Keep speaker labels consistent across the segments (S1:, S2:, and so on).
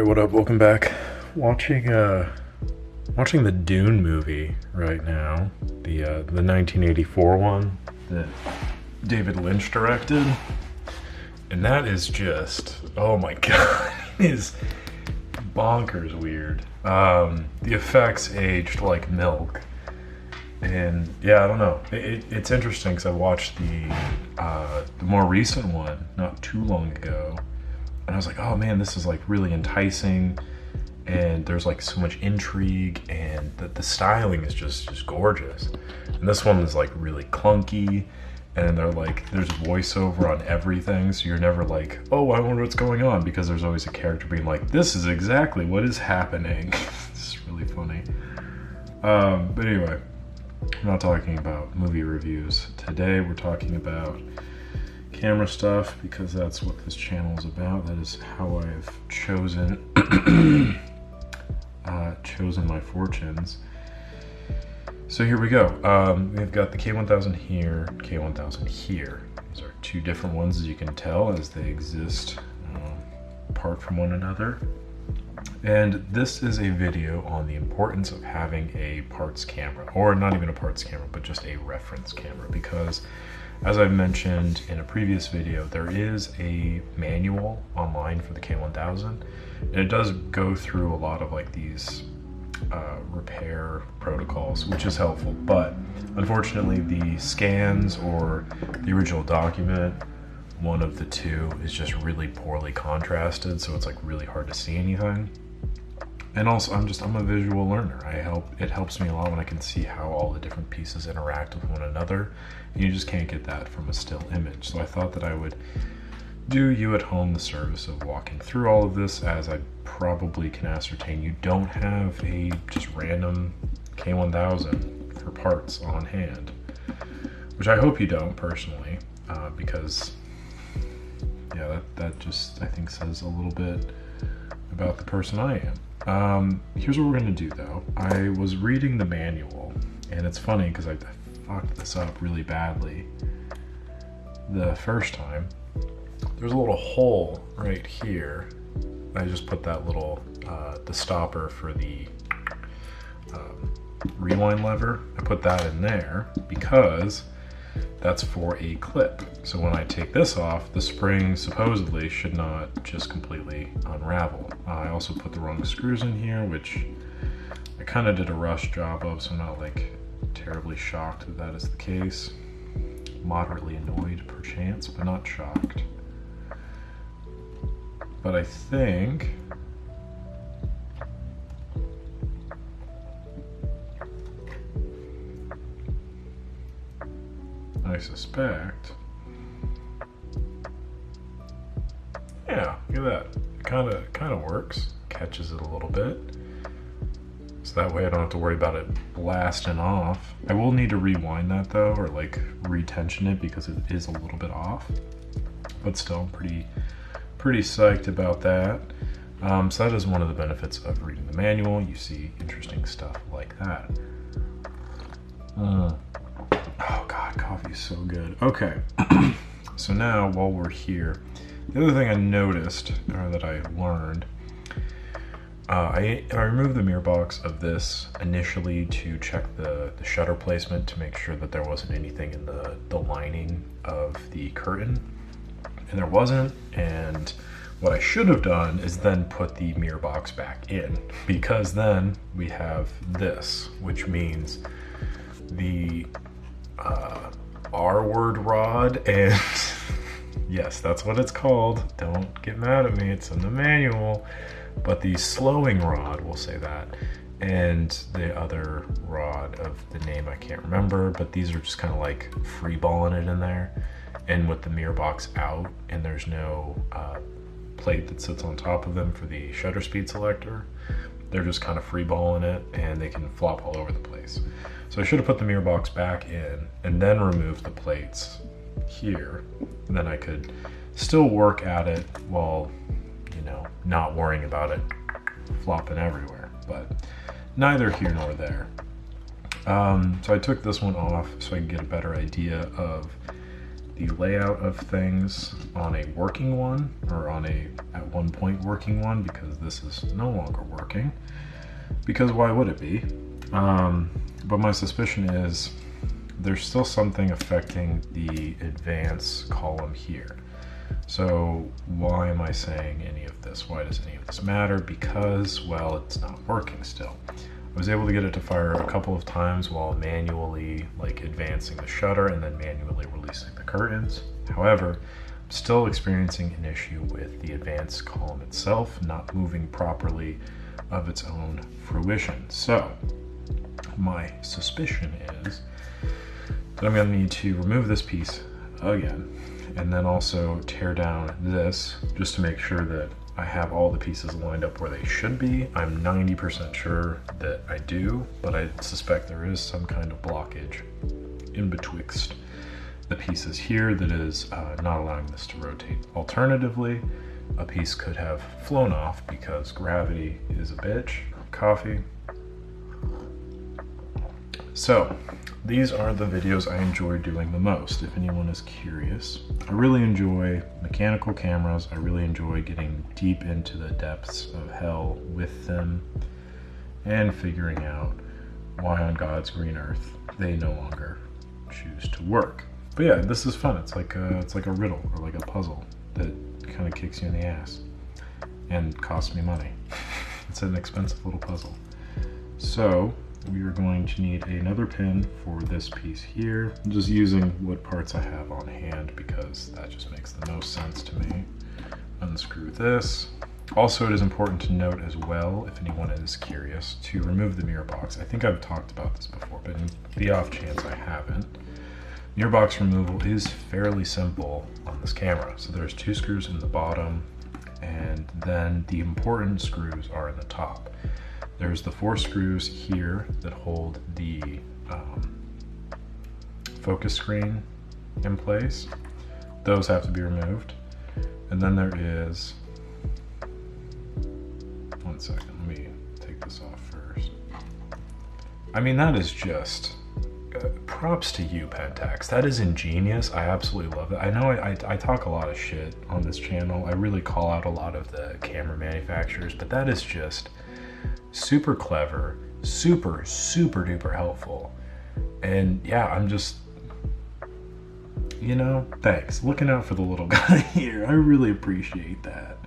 S1: what up? Welcome back. Watching the Dune movie right now, the 1984 one that David Lynch directed, and that is just, oh my god, it is bonkers weird. The effects aged like milk, and yeah, I don't know. It's interesting because I watched the more recent one not too long ago. And I was like, oh man, this is like really enticing, and there's like so much intrigue, and the styling is just gorgeous. And this one is like really clunky, and there's voiceover on everything, so you're never like, oh, I wonder what's going on, because there's always a character being like, this is exactly what is happening. It's really funny. But anyway, I'm not talking about movie reviews today. We're talking about camera stuff, because that's what this channel is about. That is how I've chosen my fortunes. So here we go. We've got the K1000 here, K1000 here. These are two different ones, as you can tell, as they exist apart from one another. And this is a video on the importance of having a parts camera, or not even a parts camera, but just a reference camera, because as I've mentioned in a previous video, there is a manual online for the K1000, and it does go through a lot of like these repair protocols, which is helpful. But unfortunately, the scans or the original document, one of the two, is just really poorly contrasted, so it's like really hard to see anything. And also, I'm a visual learner. It helps me a lot when I can see how all the different pieces interact with one another. And you just can't get that from a still image. So I thought that I would do you at home the service of walking through all of this, as I probably can ascertain you don't have a just random K1000 for parts on hand. Which I hope you don't, personally, because yeah, that just, I think, says a little bit about the person I am. Here's what we're gonna do though. I was reading the manual, and it's funny because I fucked this up really badly the first time. There's a little hole right here. I just put that little, the stopper for the rewind lever. I put that in there because that's for a clip. So when I take this off, the spring supposedly should not just completely unravel. I also put the wrong screws in here, which I kind of did a rush job of, so I'm not like terribly shocked that that is the case. Moderately annoyed perchance, but not shocked. But I think I suspect, yeah, look at that. It kind of works. Catches it a little bit. So that way I don't have to worry about it blasting off. I will need to rewind that though, or like retension it, because it is a little bit off. But still, I'm pretty psyched about that. So that is one of the benefits of reading the manual. You see interesting stuff like that. Oh god, coffee is so good. Okay, so now while we're here, the other thing I noticed, or that I learned, I removed the mirror box of this initially to check the shutter placement, to make sure that there wasn't anything in the lining of the curtain, and there wasn't. And what I should have done is then put the mirror box back in, because then we have this, which means the R-word rod, and yes, that's what it's called. Don't get mad at me, it's in the manual. But the slowing rod, we'll say that, and the other rod of the name I can't remember, but these are just kind of like freeballing it in there. And with the mirror box out, and there's no plate that sits on top of them for the shutter speed selector, they're just kind of freeballing it, and they can flop all over the place. So I should have put the mirror box back in and then removed the plates here. And then I could still work at it while, you know, not worrying about it flopping everywhere. But neither here nor there. So I took this one off so I could get a better idea of the layout of things on a working one, or on a at one point working one, because this is no longer working. Because why would it be? But my suspicion is there's still something affecting the advance column here. So why am I saying any of this? Why does any of this matter? Because, well, it's not working still. I was able to get it to fire a couple of times while manually like advancing the shutter and then manually releasing the curtains. However, I'm still experiencing an issue with the advance column itself not moving properly of its own fruition. So my suspicion is that I'm going to need to remove this piece again, and then also tear down this just to make sure that I have all the pieces lined up where they should be. I'm 90% sure that I do, but I suspect there is some kind of blockage in betwixt the pieces here that is not allowing this to rotate. Alternatively, a piece could have flown off because gravity is a bitch. Coffee. So these are the videos I enjoy doing the most, if anyone is curious. I really enjoy mechanical cameras. I really enjoy getting deep into the depths of hell with them and figuring out why on God's green earth they no longer choose to work. But yeah, this is fun. It's like a riddle or like a puzzle that kind of kicks you in the ass and costs me money. It's an expensive little puzzle. So we are going to need another pin for this piece here. I'm just using what parts I have on hand because that just makes the most sense to me. Unscrew this. Also, it is important to note as well, if anyone is curious, to remove the mirror box. I think I've talked about this before, but in the off chance I haven't, mirror box removal is fairly simple on this camera. So there's 2 screws in the bottom, and then the important screws are in the top. There's the 4 screws here that hold the focus screen in place. Those have to be removed. And then there is, one second, let me take this off first. I mean, that is just, props to you, Pentax. That is ingenious. I absolutely love it. I know I talk a lot of shit on this channel. I really call out a lot of the camera manufacturers, but that is just super clever, super duper helpful. And yeah, I'm just, you know, thanks. Looking out for the little guy here. I really appreciate that.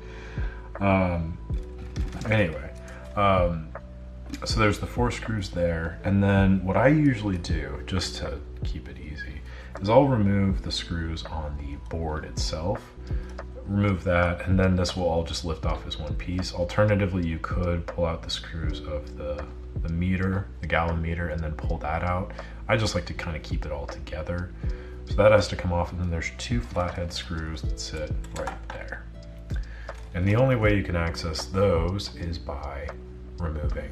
S1: Anyway, so there's the 4 screws there, and then what I usually do, just to keep it easy, is I'll remove the screws on the board itself. Remove that, and then this will all just lift off as one piece. Alternatively, you could pull out the screws of the meter, the gallon meter, and then pull that out. I just like to kind of keep it all together. So that has to come off, and then there's 2 flathead screws that sit right there. And the only way you can access those is by removing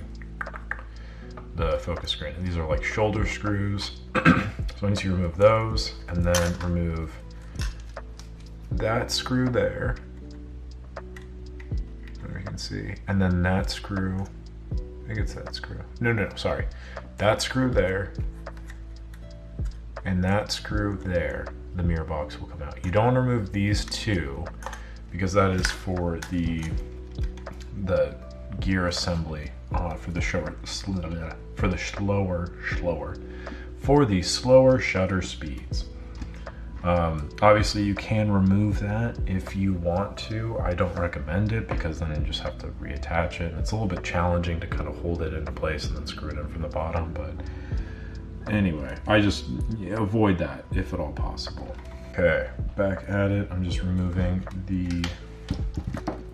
S1: the focus screen. And these are like shoulder screws. So once you remove those, and then remove that screw there, there you can see, and then that screw, I think it's that screw, no, sorry, that screw there, and that screw there, the mirror box will come out. You don't want to remove these 2 because that is for the gear assembly for the slower shutter speeds. Obviously you can remove that if you want to. I don't recommend it because then you just have to reattach it. It's a little bit challenging to kind of hold it into place and then screw it in from the bottom, but anyway, I just avoid that if at all possible. Okay, back at it. I'm just removing the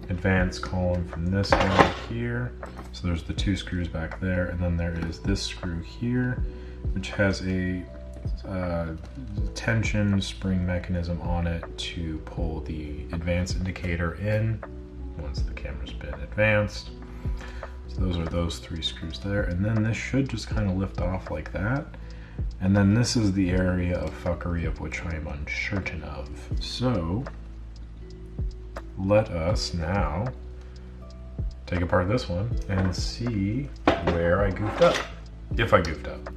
S1: advance column from this guy here. So there's the 2 screws back there, and then there is this screw here, which has a tension spring mechanism on it to pull the advance indicator in once the camera's been advanced. So those are those 3 screws there, and then this should just kind of lift off like that. And then this is the area of fuckery of which I am uncertain of. So let us now take apart this one and see where I goofed up, if I goofed up.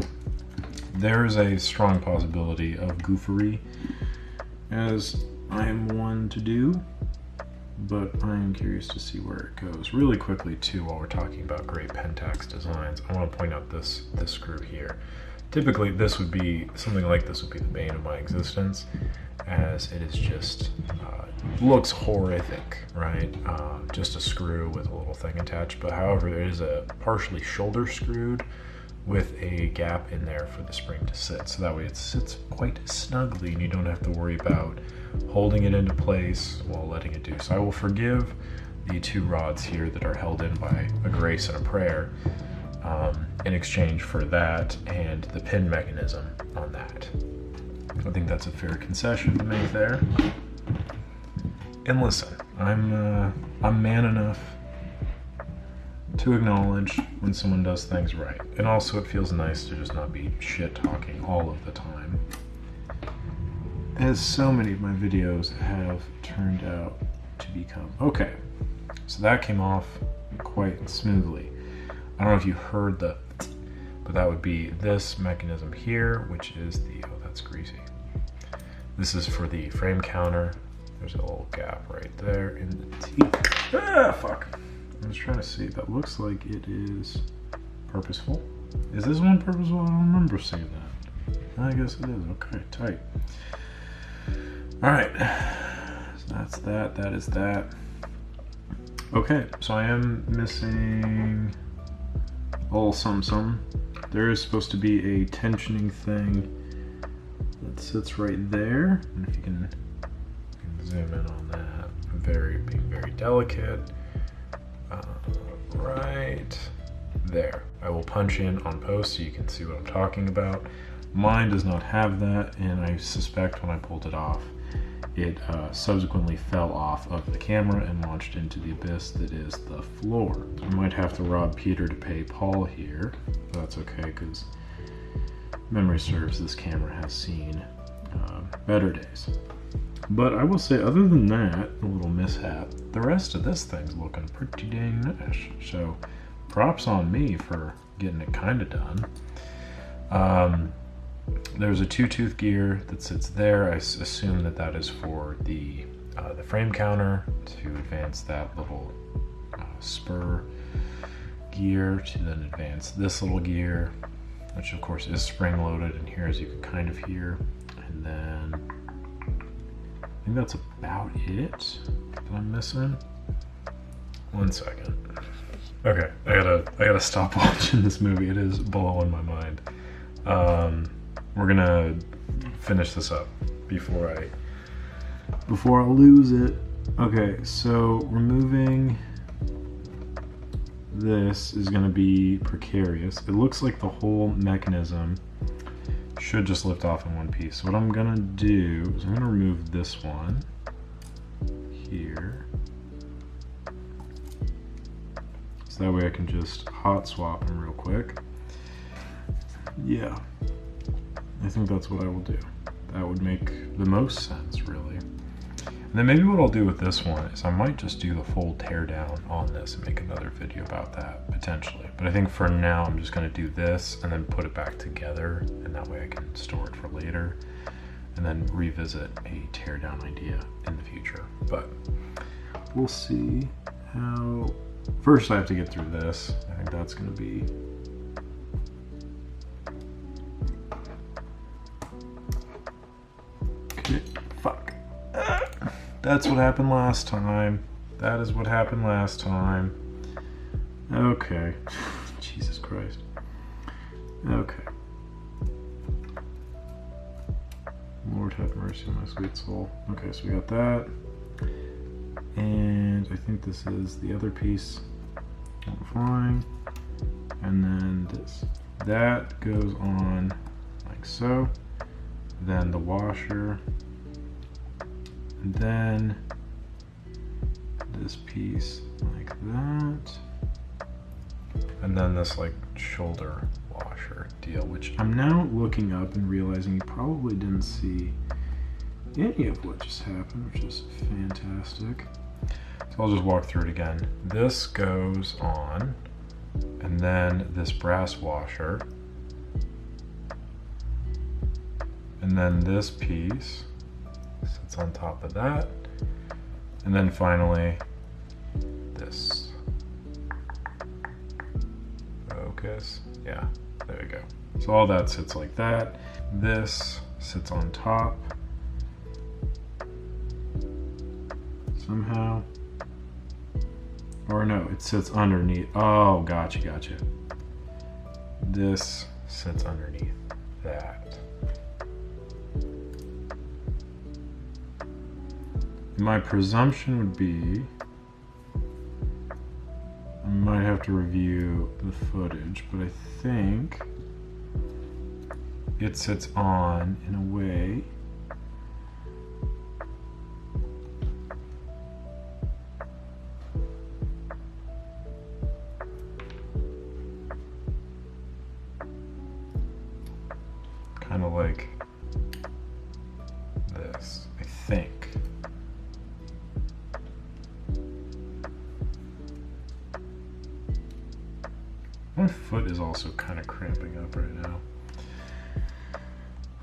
S1: There is a strong possibility of goofery as I am one to do, but I am curious to see where it goes. Really quickly too, while we're talking about great Pentax designs, I want to point out this screw here. Typically this would be, something like this would be the bane of my existence, as it is just, looks horrific, right? Just a screw with a little thing attached, but however it is a partially shoulder screwed with a gap in there for the spring to sit, so that way it sits quite snugly and you don't have to worry about holding it into place while letting it do. So I will forgive the two rods here that are held in by a grace and a prayer, in exchange for that and the pin mechanism on that. I think that's a fair concession to make there. And listen, I'm man enough to acknowledge when someone does things right. And also it feels nice to just not be shit talking all of the time, as so many of my videos have turned out to become. Okay, so that came off quite smoothly. I don't know if you heard the, but that would be this mechanism here, which is the, oh, that's greasy. This is for the frame counter. There's a little gap right there in the teeth. Ah, fuck. I'm just trying to see. That looks like it is purposeful. Is this one purposeful? I don't remember seeing that. I guess it is. Okay, tight. All right. So that's that. That is that. Okay, so I am missing a little some. There is supposed to be a tensioning thing that sits right there. And if you can zoom in on that, being very delicate. Right there. I will punch in on post so you can see what I'm talking about. Mine does not have that, and I suspect when I pulled it off, it subsequently fell off of the camera and launched into the abyss that is the floor. I might have to rob Peter to pay Paul here, but that's okay, because memory serves, this camera has seen better days. But I will say, other than that, a little mishap, the rest of this thing's looking pretty dang nice. So props on me for getting it kind of done. There's a 2-tooth gear that sits there. I assume that that is for the frame counter to advance that little spur gear, to then advance this little gear, which of course is spring loaded in here, as you can kind of hear. And then I think that's about it that I'm missing. 1 second. Okay, I gotta stop watching this movie. It is blowing my mind. We're gonna finish this up before I lose it. Okay, so removing this is gonna be precarious. It looks like the whole mechanism should just lift off in one piece. So what I'm gonna do is I'm gonna remove this one here, so that way I can just hot swap them real quick. Yeah, I think that's what I will do. That would make the most sense, really. And then maybe what I'll do with this one is I might just do the full teardown on this and make another video about that, potentially. But I think for now, I'm just gonna do this and then put it back together, and that way I can store it for later, and then revisit a teardown idea in the future. But we'll see how... First, I have to get through this. I think that's gonna be... Okay, fuck. That's what happened last time. That is what happened last time. Okay. Jesus Christ. Okay. Lord have mercy on my sweet soul. Okay, so we got that. And I think this is the other piece flying. And then this. That goes on like so. Then the washer. And then this piece like that. And then this like shoulder washer deal, which I'm now looking up and realizing you probably didn't see any of what just happened, which is fantastic. So I'll just walk through it again. This goes on, and then this brass washer, and then this piece sits on top of that. And then finally, this. Focus. Yeah, there you go. So all that sits like that. This sits on top. Somehow. Or no, it sits underneath. Oh, gotcha. This sits underneath that. My presumption would be I might have to review the footage, but I think it sits on in a way kind of like this, I think. My foot is also kind of cramping up right now.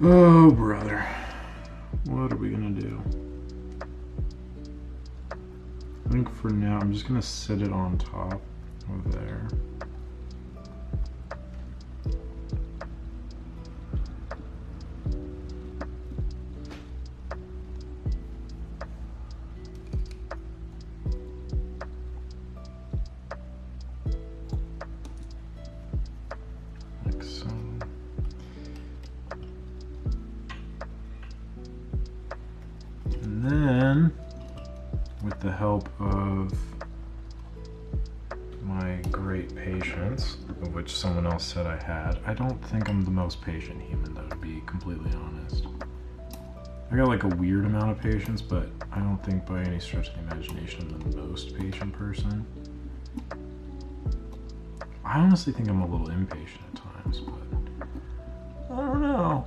S1: Oh, brother. What are we gonna do? I think for now, I'm just gonna sit it on top of there. Then, with the help of my great patience, of which someone else said I had, I don't think I'm the most patient human, though, to be completely honest. I got like a weird amount of patience, but I don't think by any stretch of the imagination I'm the most patient person. I honestly think I'm a little impatient at times, but I don't know.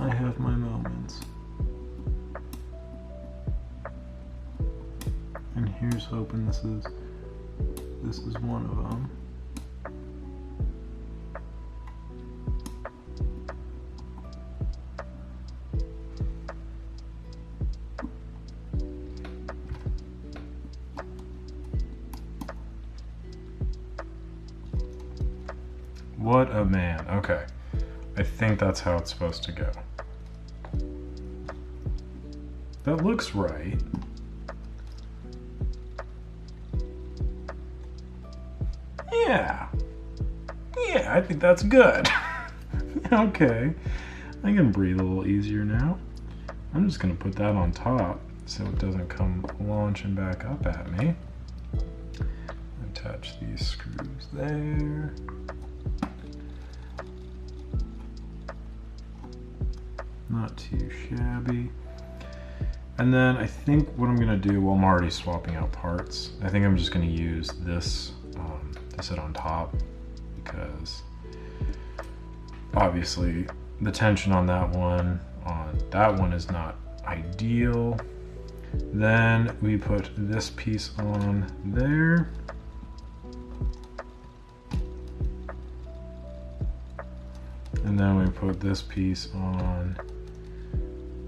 S1: I have my moments. And here's hoping this is one of them. What a man. Okay. I think that's how it's supposed to go. That looks right. Yeah. Yeah, I think that's good. Okay. I can breathe a little easier now. I'm just gonna put that on top so it doesn't come launching back up at me. Attach these screws there. Not too shabby. And then I think what I'm gonna do, well, I'm already swapping out parts. I think I'm just gonna use this to sit on top because obviously the tension on that one is not ideal. Then we put this piece on there. And then we put this piece on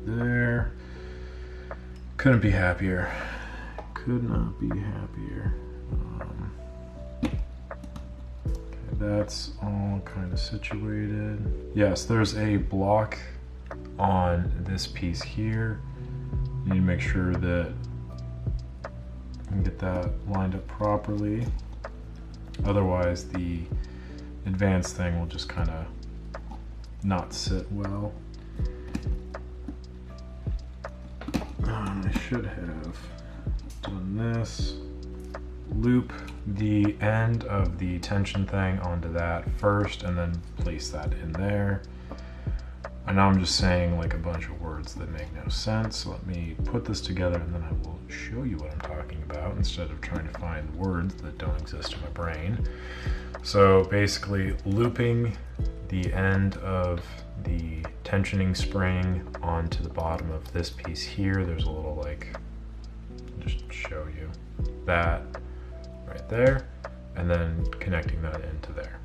S1: there. Couldn't be happier. Could not be happier. Okay, that's all kind of situated. Yes, there's a block on this piece here. You need to make sure that you can get that lined up properly. Otherwise, the advanced thing will just kind of not sit well. I should have done this. Loop the end of the tension thing onto that first and then place that in there. I know I'm just saying like a bunch of words that make no sense, so let me put this together and then I will show you what I'm talking about instead of trying to find words that don't exist in my brain. So basically looping the end of the tensioning spring onto the bottom of this piece here. There's a little like, just show you that right there, and then connecting that into there.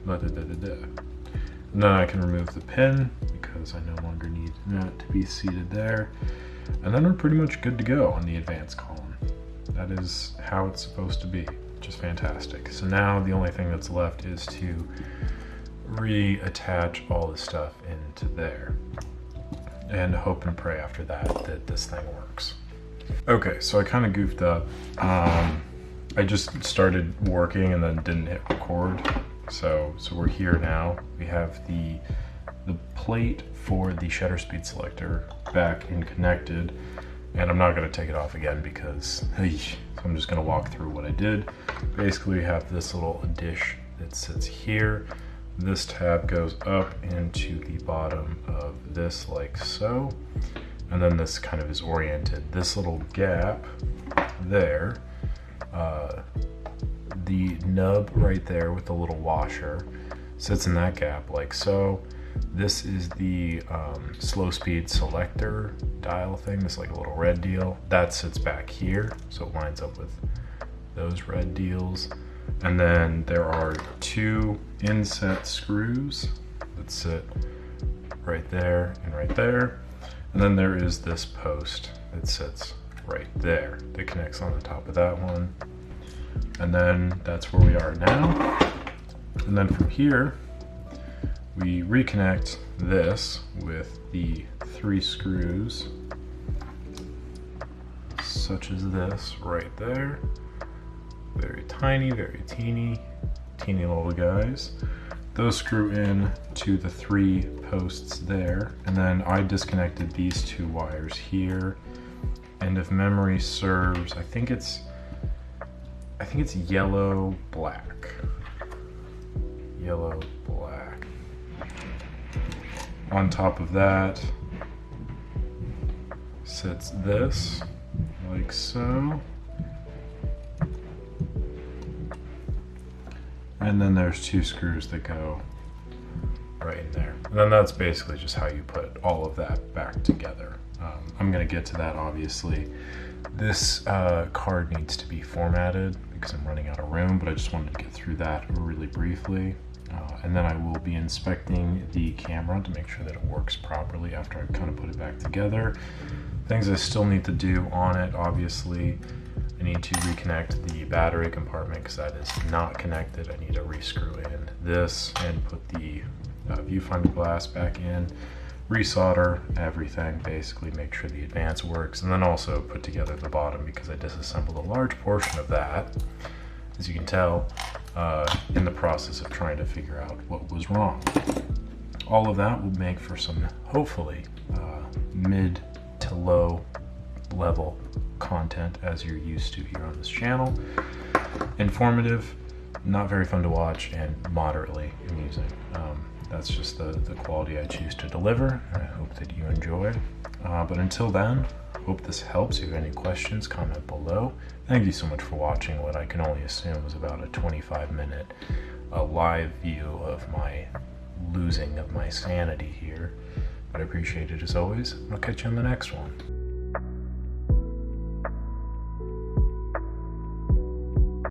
S1: And then I can remove the pin because I no longer need that to be seated there. And then we're pretty much good to go on the advanced column. That is how it's supposed to be, just fantastic. So now the only thing that's left is to reattach all the stuff into there. And hope and pray after that that this thing works. Okay, so I kind of goofed up. I just started working and then didn't hit record. So we're here now. We have the plate for the shutter speed selector back and connected, and I'm not going to take it off again because so I'm just going to walk through what I did. Basically, we have this little dish that sits here. This tab goes up into the bottom of this like so, and then this kind of is oriented. This little gap there, the nub right there with the little washer sits in that gap like so. This is the slow speed selector dial thing, this like a little red deal. That sits back here, so it lines up with those red deals. And then there are two inset screws that sit right there and right there. And then there is this post that sits right there that connects on the top of that one. And then that's where we are now. And then from here, we reconnect this with the 3 screws, such as this right there. Very tiny, very teeny little guys. Those screw in to the 3 posts there. And then I disconnected these 2 wires here. And if memory serves, I think it's yellow, black. Yellow, black. On top of that sits this, like so. And then there's 2 screws that go right in there. And then that's basically just how you put all of that back together. I'm gonna get to that obviously. This card needs to be formatted because I'm running out of room, but I just wanted to get through that really briefly. And then I will be inspecting the camera to make sure that it works properly after I've kind of put it back together. Things I still need to do on it, obviously. I need to reconnect the battery compartment because that is not connected. I need to rescrew in this and put the viewfinder glass back in, resolder everything, basically make sure the advance works, and then also put together the bottom because I disassembled a large portion of that, as you can tell, in the process of trying to figure out what was wrong. All of that will make for some, hopefully, mid to low level content as you're used to here on this channel. Informative, not very fun to watch, and moderately amusing. That's just the quality I choose to deliver. I hope that you enjoy. But until then, hope this helps. If you have any questions, comment below. Thank you so much for watching what I can only assume was about a 25-minute live view of my losing of my sanity here. But I appreciate it as always. I'll catch you on the next one.